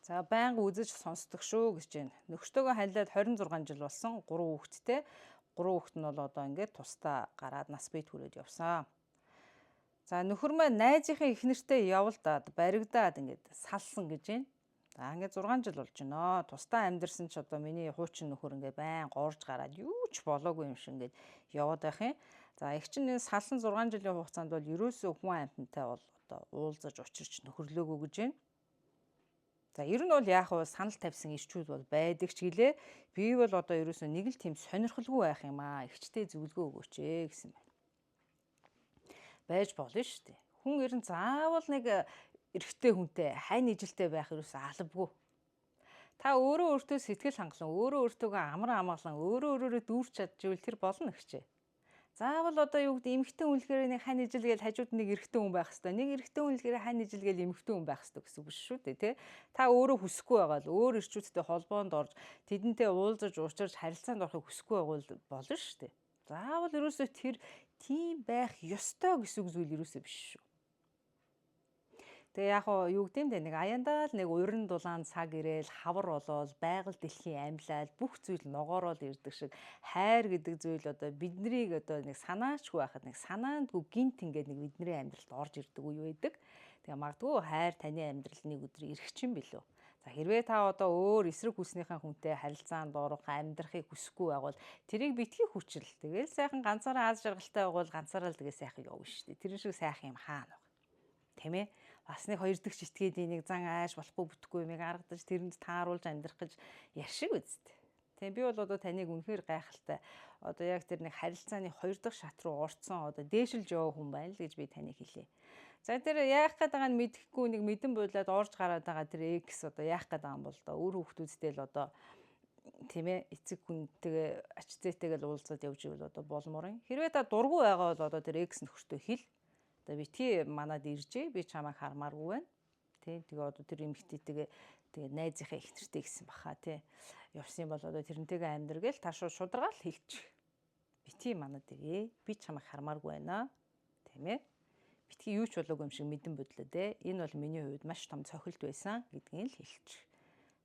За байнга үзэж сонсдог шүү гэж байна. Нөхөртөөгөө хайлаад 26 жил болсон 3 хүүхэдтэй. 3 хүүхэд нь бол одоо ингээд тусдаа гараад нас бий түрээд явсан. За нөхөр маань найзынхаа их нэртэй явалдаад баригдаад ингээд салсан гэж байна. За ингээд 6 жил болж байна. Тусдаа амьдэрсэн ч одоо миний хуучин нөхөр ингээд байнга орж гараад юу ч болоогүй юм шиг ингээд яваад байх юм. За их чинь салсан 6 жилийн хугацаанд бол ерөөсөө хүн амьтантай бол одоо уулзаж учирч нөхөрлөөгөө гэж байна. За ер нь бол яах вэ, санал тавьсан ирчүүд бол байдаг ч гэлээ. Би бол одоо ерөөсөө нэг л тийм сонирхолгүй байх юм аа. Ихчтэй зөвлөгөө өгөөч гэсэн байна. Байж болно шүү дээ. Хүн ер нь заавал нэг эрэгтэй хүнтэй хань ижилтэй байх ерөөсөө албагүй. Та өөрөө өөртөө сэтгэл хангалан, өөрөө өөртөөгөө амар амгалан, өөрөө дүүрч чадчихвэл тэр болно гэчээ. Заавал одоо юу гэдэг эмэгтэй хүн лгээр нэг хань ижилгээл хажууд нэг эрэгтэй хүн байх хэвээр. Нэг эрэгтэй хүн лгээр хань ижилгээл эмэгтэй хүн байх хэвээр гэсэн үг шүү дээ, тий. Та өөрөө хүсэхгүй байгаа л өөр ирчүүдтэй холбоонд орж тэдэнтэй уулзаж уучраж харилцаанд орохыг хүсэхгүй байвал болно шүү дээ. Заавал ерөөсөө тэр тийм байх ёстой гэсэн үг зүйл ерөөсөө биш шүү. Тэгээ яг юу гэдэм бэ, нэг аяндаа л нэг уран дулаан цаг ирээл хавар болоод байгаль дэлхийн амьлал бүх зүйл ногоорол ирдэг шиг хайр гэдэг зүйл одоо биднийг одоо нэг санаачгүй байхад нэг санаандгүй гинт ингээд нэг бидний амьдралд орж ирдэг үе байдаг. Тэгээ магадгүй хайр таны амьдрал нэг өдөр ирэх чинь билүү. За хэрвээ та одоо өөр эсрэг хүснийхэн хүнтэй харилцаанд орох, амьдрахыг хүсэхгүй байгавал тэрийг битгий хүчил. Тэгээл сайхан ганцаараа аз жаргалтай байгавал ганцаараа л тэгээ сайхан явна шүү дээ. Тэрэн шиг сайхан юм хаана вэ? Тийм ээ. Бас нэг хоёр дахь итгээд нэг зан ааш болохгүй бүтэхгүй юмыг аргадаж тэрэнд тааруулж амьдрах гэж яршиг үсттэй. Тийм би бол одоо таныг үнэхээр гайхалтай. Одоо яг тэр нэг харилцааны хоёр дахь шат руу орцсон одоо дээшилж яваа хүн байна л гэж би таныг хэлье. За тэр яах гээд байгаа нь мэдэхгүй нэг мэдэн буйлаад орж гараад байгаа тэр X одоо яах гээд байгаа юм бол одоо өөр хүүхдүүдтэй л одоо тийм ээ эцэг хүнтэйгээ ач зээтэйгээ л уулзаад явж ивэл одоо болмоор юм. Хэрвээ та дургу байгаа бол одоо тэр X нөхөртөө хэл. Одоо битгий манад иржээ, би чамайг хармааргүй байна. Тэгээ одоо тэр эмэгтэйтэйгээ тэгээ найзынхаа их нэртэй гэсэн баха тий. Явсан бол одоо тэрнтэйгээ амьдргээл та шударгаал хэлчих. Битгий манад ирээ. Би чамайг хармааргүй байна. Тийм ээ. Битгий юу ч болоогүй юм шиг мэдэн бодлоо те. Энэ бол миний хувьд маш том цохилт байсан гэдгийг л хэлчих.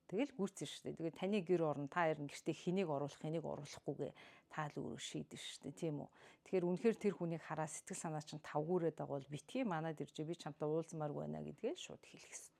Тэгэл гүйцэн шүү дээ. Тэгээ таны гэр орон та ер нь гэртээ хэнийг оруулах, хэнийг оруулахгүйгээ та л өөрөө шийдэн шүү дээ, тийм үү? Тэгэхээр үнэхээр тэр хүнийг хараа сэтгэл санаа чинь тавгуураад байгаа бол битгий манад ирж би чамтай уулзмааргүй байна гэдгээ шууд хэлэх хэрэгтэй.